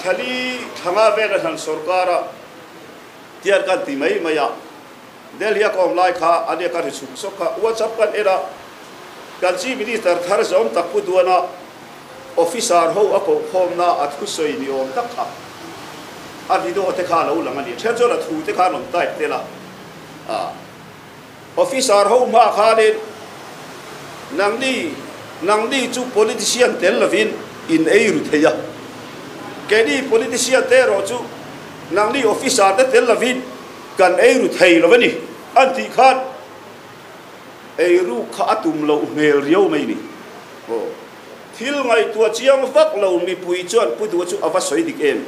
thali thanga vena han sarkara tiar kan ti mai maya delhi kom lai kha ania ka ri suk soka whatsapp kan era kan chi minister thar zom tak pu duana officer ho ako khomna at khusoi ni om tak kha a video te kha lo lang ani chen zo la thu te kha nom tai te la officer ho ma kha le nang ni chu politician tel lovin in eiru theya ke ni politician te ro chu nang ni officer te tel lovin kan eiru thei lovani anti khat eiru kha atum lo mel riau mai ni o thil ngai tua chiang vak lo mi pui chuan pu du chu awa soi dik em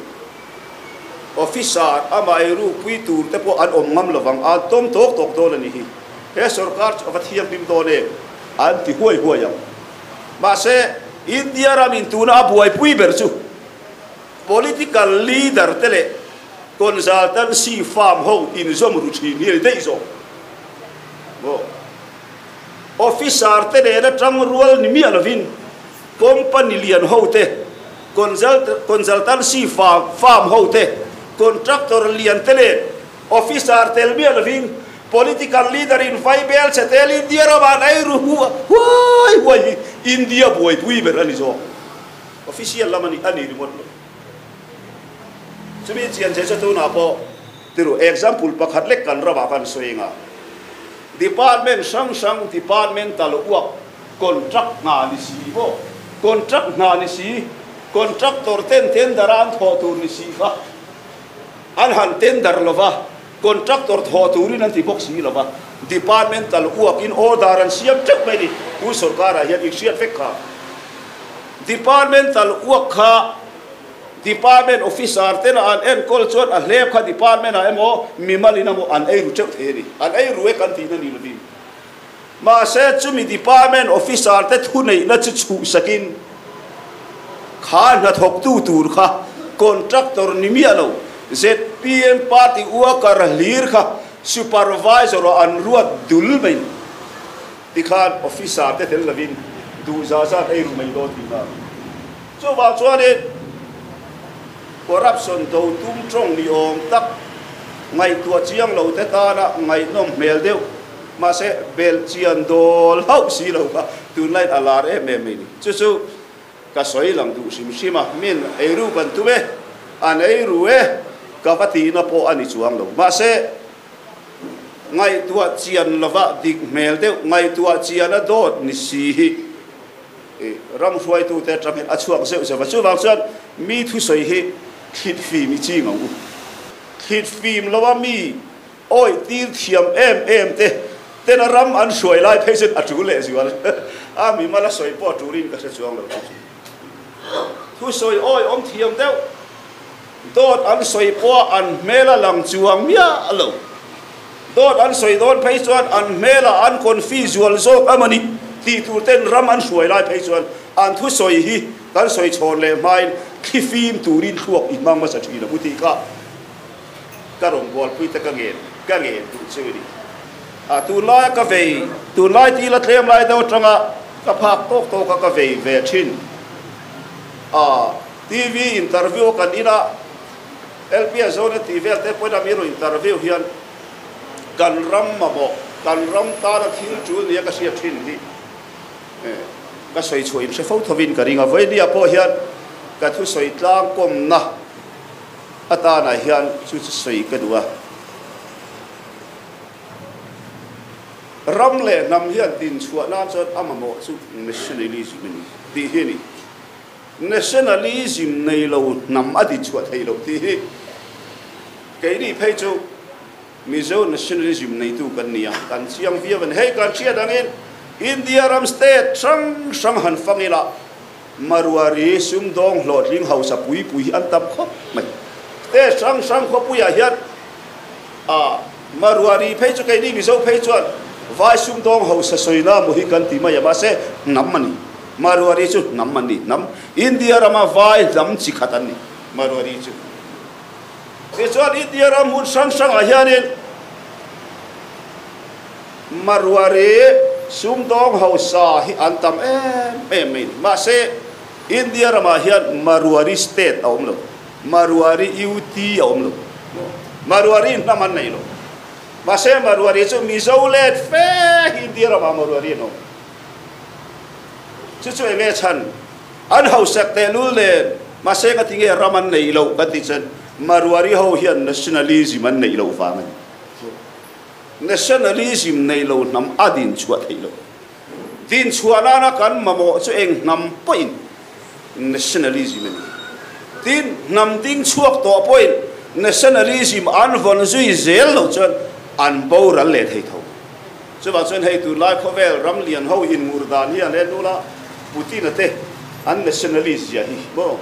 officer ama eiru pui tur te po an om ngam lawang a tom tok tok do la ni hi he sarkar chu awa thiam dim do ne an ti huai huai ya ma se india ram in tuna buai pui ber chu political leader tele consultancy farm ho in zom ru chi ni dei zo bo officer tele na trang rual ni mi alovin company lian ho te consultancy farm ho te contractor lian tele officer tel mi alovin political leader in Bible se tel India ra nai ru wai India boy pui ber ani zo official lamani ani remote chumi chian je cha tu na po tiru example pakhat lek kan ra ba kan soinga department sang departmental work contract na ni si bo contract na ni si contractor ten daran tho tur ni si kha an han tender lova contractor tho turin an ti box si lova departmental work in order an siam chak mai ni tu sarkar a hian iksiat fek kha departmental work kha department officer ten an en kol chot a hlep kha department a emaw mimalina mo an ei ru chek theri an ei ru e kan ti na ni lobi ma se chumi department officer te thu nei na chu sakin kha na thok tu tur kha contractor ni mi alo zpm party worker lir kha supervisor an ruat dul mai tikhan officer te tel lavin du za ei ru mai lo ti na chu ba chuan e corruption do tum trong ni om tak ngai tua chiang lo te ta na ngai nom mel deu ma se bel chian dol hau si lo ka tu lai alar e me me ni chu ka soi lang du sim min eiru ban tu be an eiru e ka pati na po ani chuang lo ma se ngai tua chian lova dik mel deu ngai tua chian a dot ni si hi ram hruai tu te tram a chuang se se va chu wang chuan mi thu soi hi khit film chi ngau khit film lawa mi oi tir thiam em te na ram an soi lai phesen atu le ziwal a mi mala soi po turin ka se chuang lo thu soi oi om thiam deu dot an soi po an mela lang chuang mia alo dot an soi don phei chuan an mela an confuse wal zo amani ti tu ten ram an soi lai phei chuan an thu soi hi kan soi chhon le mai khi phim turin thuak imam ma sa thi la buti ka karong bol pui ta ka ngen tu chiri a tu la ka ve tu lai ti la tlem lai do tanga ka phak tok to ka ve thin a tv interview kan ina lps zone tv te poina miro interview hian kan ram ma bo kan ram ta la thil chu ni ka sia thin hi ka soi chuin se fo thovin ka ringa voi dia po hian ka thu soi tlang kom na ata na hian chu soi ka duwa ram le nam hian tin chua na chot amamo chu nationalism ni ti hi ni nationalism nei lo nam adi chua thei lo ti hi ke ni phei chu Mizoram nationalism nei tu kan nia kan chiang via ban hei kan chia dangin India ram state sang han fangila Marwari sum dong hlot ling hausa pui an tam khop mai te sang kho puya hian a Marwari phei chu kai ni mi zo phei chuan vai sum dong hausa soina mo hi kan ti ma ya ba se nam mani Marwari chu nam mani nam India rama vai lam chi khatan ni Marwari chu se chuan India ram hun sang a hian Marwari sum dong hausa hi an tam em ma se India rama hian Marwari state aum lo Maruari iuti om lo Maruari naman nei lo Mase Maruari chu Mizolet fe hindi ra Maruari no chu enge chan an hausak te lule mase ka tinge raman nei lo kati chan Maruari ho hian nationalism an nei lo fa man nationalism nei lo nam adin chuat thei lo din chuana na kan mamo chu eng nam point nationalism tin nam ding chuak to point nationalism an von zui zel lo chan an boral le thei tho chu ba chen hei tu lai khovel ram lian ho in murdan hian le nula putin ate an nationalism hi bo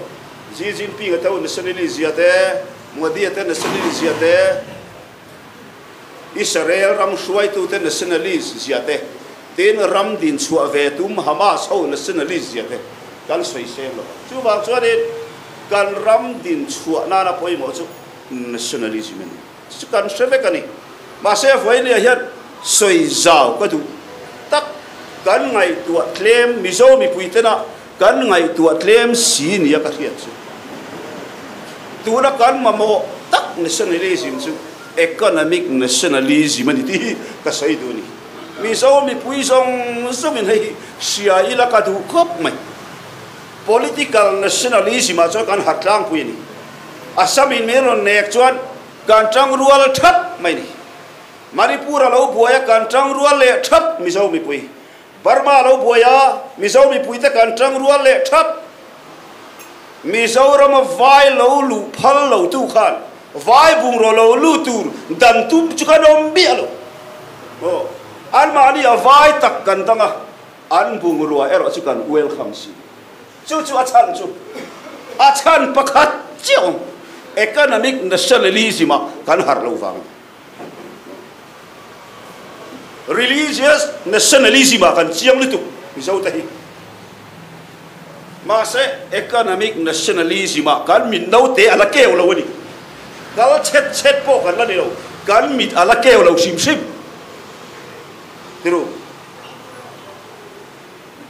Xi Jinping ate nationalism ate Modi ate nationalism ate Israel ram shuai tu te nationalism ate tin ram din chua ve tum Hamas ho nationalism ate kan soi sem lo chu ba chuan kan ram din chua na na poi mo chu nationalism ni chu kan seve kani ma se voi ne hian soi zau ka du tak kan ngai tu claim Mizoram mi puitena kan ngai tu claim si ni ka hiat chu tu na kan mamo tak nationalism chu economic nationalism ni ti ka sai du ni Mizoram mi pui song song hei sia ila ka du khop mai political nationalism a cho kan hatlang pui ni asamin meron nek chuan kan tang rual thap mai ni Manipur lo buaya kan tang rual le thap Mizoram mi pui Burma lo buaya Mizoram mi pui ta kan tang rual le thap Mizoram vai lo lu phal lo tu khan vai bung ro lo lu tur dan tum chu kan om bi lo o an ma ni a vai tak kan tanga an bung ro ero chu kan welcome si chu achan pakhat chiong economic nationalism kan har lo wang religious nationalism kan chiang litu Mizo ta hi ma se economic nationalism kan min no te ala keu lo ni kal chet po kan la ni lo kan mit ala keu lo sim tiru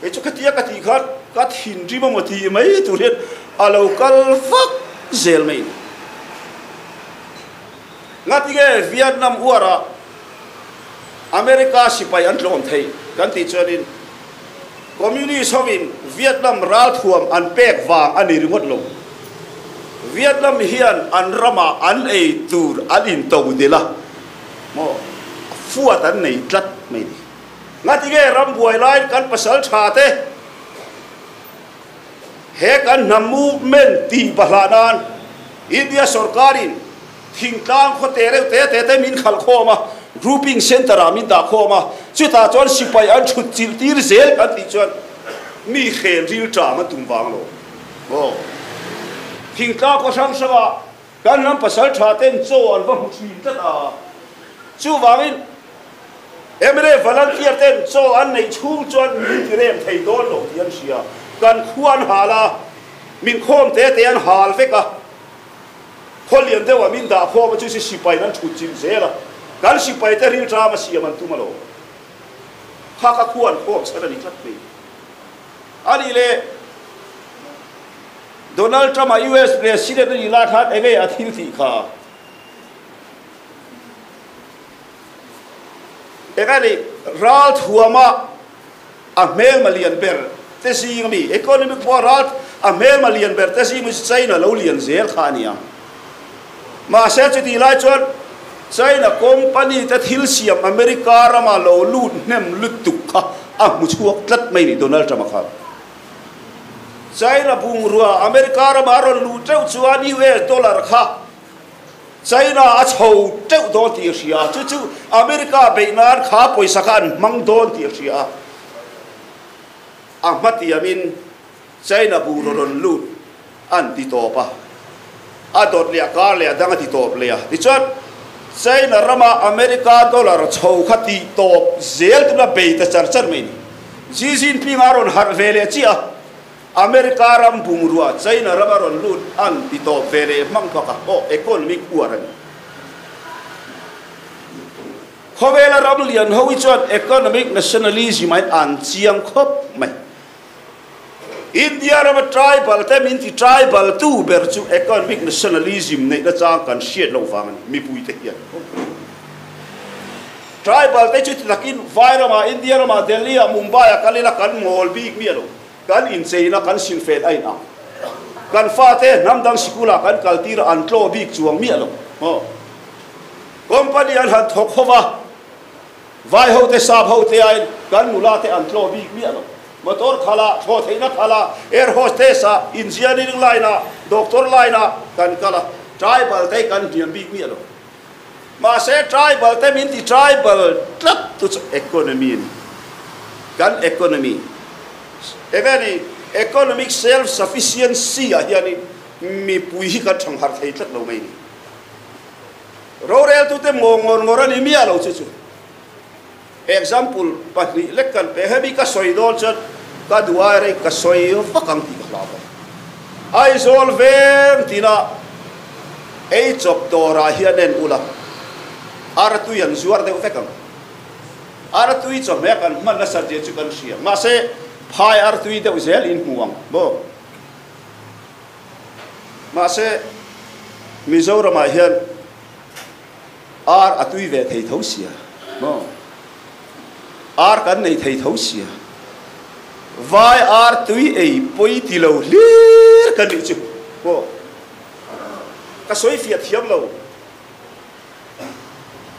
e chu katia kati khat kat hin ri mo thi mai tu riat alo kal fak zel mai ngati ge Vietnam uara America sipai an tlom thei kan ti chonin communist howin Vietnam ral thuam an pek wang ani ringot lo Vietnam hian an rama an ei tur an in to dela mo fuat an nei tlat mai ngati ge ram buai lai kan pasal tha te he kan na movement ti bahlanan India sarkarin thingtang kho te min khal khoma grouping center amin da khoma chuta chon sipai an thut chil tir zel kan ti chon mi khen ril tra ma tum wang lo o thingtang ko sang sawa kan nam pasal tha ten cho an wa thim ta ta chu wangin emre volunteer ten cho an nei Chhung chon min rem thei don lo tian sia kan khuan hala min khom te an hal veka kholian dewa min da khom chu si sipai nan thut chil zela kan sipai te ril tra ma siam an tumalo ka khuan khom sa ni tlat pe ani le Donald Trump US president ni la that ege athil thi kha egani ral thuama a mel malian ber te si mi economic moral a mel malian ber te si mi China lo lian zel khania ma se ti lai chon China company te thil siam America rama lo lut nem lutuk kha a mu chuak tlat mai ni Donald Trump kha China bung ruwa America rama ron lu treu chuan US dollar kha China a chhau treu don ti sia chu America beinar kha poisa khan mang don ti sia amati amin China bung ron lut an ti topa a dot lia ka le dang ti top le ti chon China rama America dollar chhau khati top zel tu na be ta char mai ni Xi Jinping aron har vele chia America ram bungruwa China ramaron lut an ti top vele mang phaka o economic uaran khowela ram lian howi chon economic nationalism mai an chiang khop mai India ram tribal te min ti tribal tu ber chu economic nationalism nei na chang kan siat lo wang mi pui te hian tribal te chu takin vairama India rama Delhi Mumbai kalila kan ngol big mi lo kan in cheina kan sin fet ai na kan fa te namdang sikula kan kaltira an tlo big chuang mi lo company an han thok hova vai ho te sab ho te ai kan mula te an tlo big mi lo motor khala tho theina khala air hostess engineering line doctor line kan kala tribal te kan diam big mi lo ma se tribal te min ti tribal tlak tu economy kan economy eveni economic self sufficiency yani mi pui hi ka thang har thei tlak lo mai ni rorel tu te ngor ni mi lo chu example pahni lekkan pe hebi ka soidol chat ka duare ka soyo fakang ti ka laba ai zol vem tina ei chop tora hianen ula aratu yan zuar de fekam aratu I chop mekan man na sarje chu kan sia ma se phai aratu de uzel in huang bo ma se Mizoram hian ar atui ve thei thau sia bo ar kan nei thei thau sia vai ar tui ei poi ti lo lir kan ni chu bo ka soi fiat thiam lo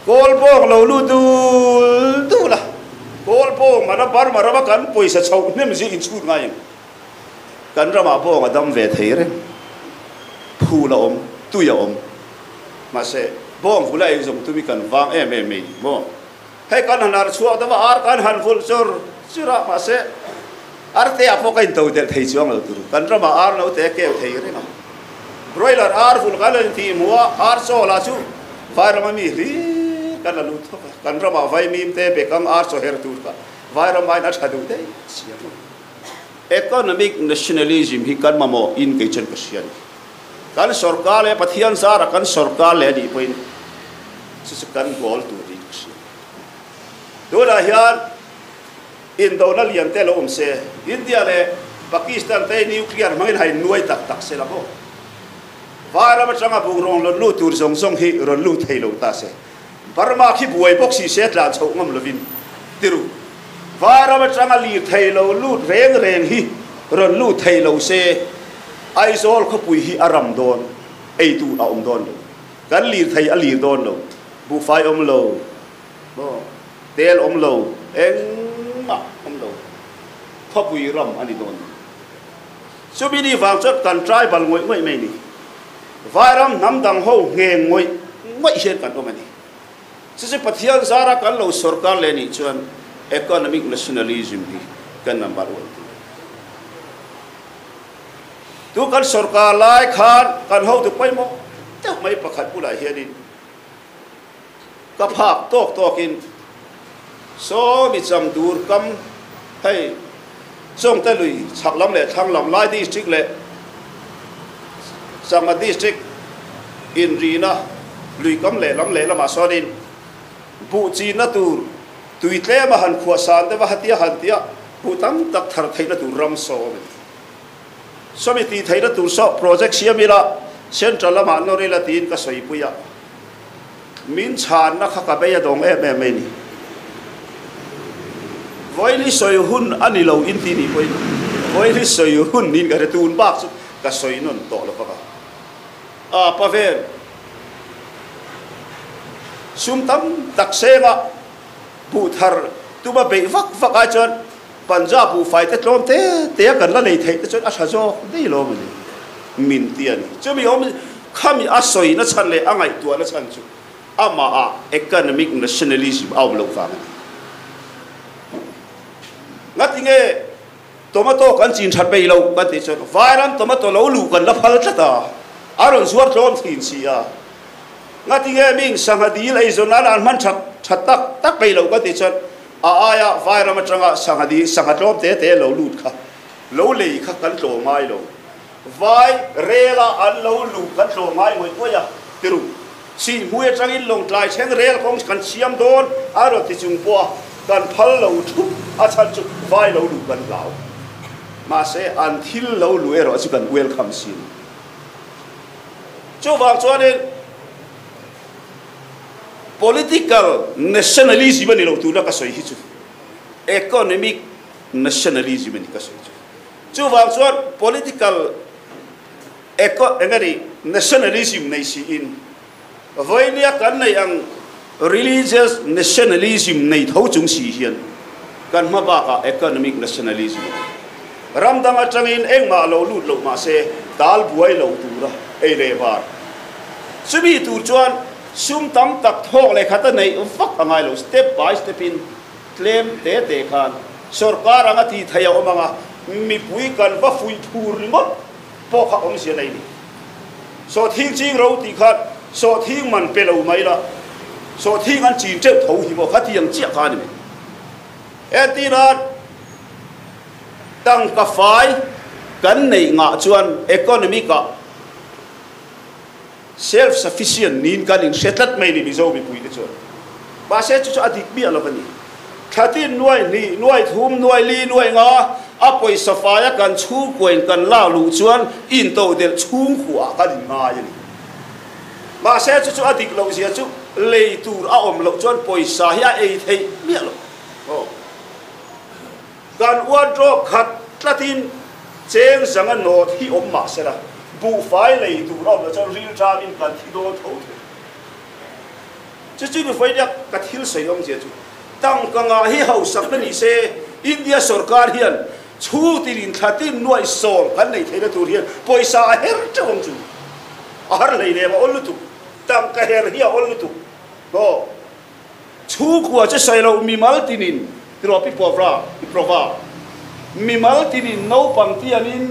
kol bong lo lu du la kol bong mana bar marama kan poisa chau nem ji in chut ngai kan rama bong adam ve thei re phu la om tu ya om ma se bong phula ei jong tu mi kan wang em bo hay kan hanar chuak da ar kan han ful chur chira ma se ar te apo kain to de thei chuang lo tur kan rama ar lo te ke thei re na broiler ar ful kan ti muwa ar so la chu vai rama mi ri kan lu tho kan rama vai mim te be kam ar so her tur ka vai rama na thadu de economic nationalism hi kan mamo in ke chen ka sian kan sarkar le pathian sar kan sarkar le di point su kan gol tu ri do la hian in donal yan te lo se India le Pakistan te nuclear mangin hai nuai tak se la bo vara ma changa bung rong lo lu tur song hi ron lu thei lo ta se Burma khi buai boxi set la chau ngam lovin tiru vara ma changa li thei lo lu reng hi ron lu thei lo se ai zol kho pui hi aram don ei tu a om don kan li thei a li don lo bu fai om lo bo tel om lo eng ma om lo kho pui ram ani don so bi ni wang chot kan tribal ngoi mai ni vairam nam dang ho nge ngoi hian kan om ani se pathian zara kan lo sarkar le ni chuan economic nationalism hi kan number 1 tu kan sarkar lai khan kan ho tu pai mo ta mai pakhat pula hianin ka phak tokin so mi cham dur kam hay song ta lui chak lam le thang lam lai district le sama district in rina lui kam le lam le lama sonin bu chi na tur tui tle ma han khua san de wa hatia bu tam tak thar thaina tur ram so somiti thaina tur so project siamila central lama no re la tin ka soi puya min chan na kha ka be ya dong me ni voili soi hun ani lo in ti ni poi voili soi hun nin ga tun bak ka soi non to lo pa pa ver sum tam tak sega bu thar tu ba be vak a chon Punjab bu fai te tlom te kan la nei thei te chon a sha zo dei lo min tian chu mi om khami a soi na chan le angai tu na chan chu ama a economic nationalism aw lo fa ngatinge tomato kan chin that be lo kan ti chon vairam tomato lo lu kan la phal thata aron suar tlom thin sia ngatinge ming sangadi lai zona an man that tak be lo kan ti chon aya vairam atanga sangadi sangatlom te lo lut kha lo le kha kan tlo mai lo vai rela an lo lu kan tlo mai moi ko ya tiru si muye changin long tlai cheng rel kong kan siam don aro ti chung po kan phal lo thu a chan chu vai lo lu kan lao mà sẽ ăn thil lâu lùi rồi chỉ cần welcome xin cho vàng cho nên political nationalism này lâu tu đã có soi hết chứ economic nationalism này có soi chứ cho vàng cho political nationalism này si in với nia cái này ang religious nationalism này thấu chúng si hiền kan ma ba ka economic nationalism ram dang atang in emaw lo lut lo ma se dal buai lo tu ra ei le ba subi tu chuan sum tam tak thok le khata nei vak angai lo step by step in claim te khan sarkar anga ti thaya omanga mi pui kan ba fui thur mot po kha om sia nei ni so thing ching ro ti khat so thing man pe lo mai la so thing an chin che thau hi mo khati yang chia khan ni etirat tăng cả phái cắn này ngã chuan economy cả self sufficient nín cái nín settled mấy ní Mizoram bị bùi đấy chuan bà sẽ cho adik bia là cái gì khatin nuôi thum nuôi li nuôi ngã apoi safaya kan chu quen kan la lu chuan in to del chung khua cái nín ngã vậy bà sẽ cho adik lâu gì chứ lấy tu om lâu chuan poi sa hi ai thấy bia lo gan wardrobe khat tlatin cheng sanga no thi om ma sera bu fai lei tu ro la chon real time in kan thi do tho chu chu fai dak ka thil sei om je chu tang ka nga hi hau sak ni se India sarkar hian chu tin thlatin nuai som kan nei thei da tur hian poisa her chawng chu ar lei le ma ol tu tang ka her hi ol tu go chu kwa che sai lo mi mal tinin tropi prova mi mal tinin no pang ti anin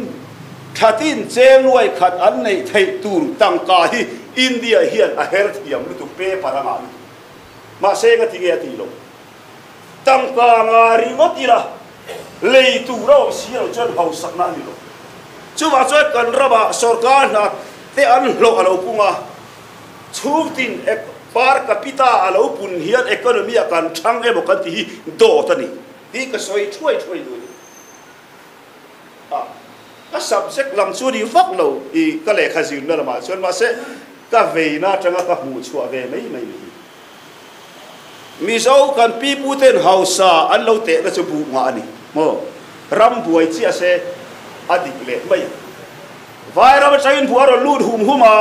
khatin cheng nuai khat an nei thei tur tang ka hi India hian a health hiam lu tu pe parama ma se nga ti ge ti lo tang ka nga ri ngot ila lei tu ro si ro chen hau sak na ni lo chu wa choi kan raba sarkar na te an lo alo punga chu tin par capita alo pun hian economy kan thang e bokan ti do tani ti ka soi thuai du ka subject lam chu di vak lo I ka le khazin na ma chuan ma se ka Vena tanga ka hmu chua ve mai Mizo kan pi puten hausa an lo te na chu bu nga ani mo ram buai chi ase adik le mai vai ra chain buaro lut huma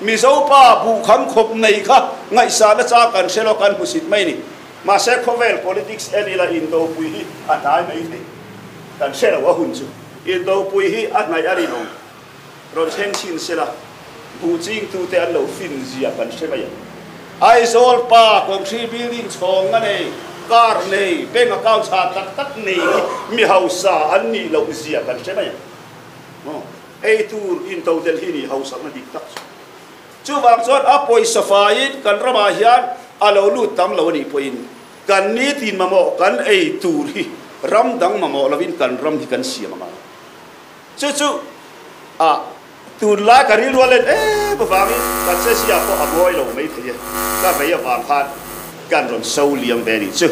Mizo pa bu kham khop nei kha ngai sa na cha kan selo kan husit mai ni ma se khovel politics enila indo pui hi atai mai ni kan selo wa hun chu indo pui hi anai ari no ron cheng chin sela bu jing Tute an lo fin zia kan se mai ai zol pa kong tri building chhong ane kar nei bank account cha tak nei mi hausa an ni lo zia kan se mai ei tur in to del hi ni hausa na dik tak chu wang chon apoi safai kan rama hian alo lu tam lo ni poin kan ni tin mamo kan ei tur hi ram dang mamo lovin kan ram hi kan siamna chu tun la karil walet bawang kan se sia ko aboy lo mai thia ka ve ya wang khan kan ron so liam ve ni chu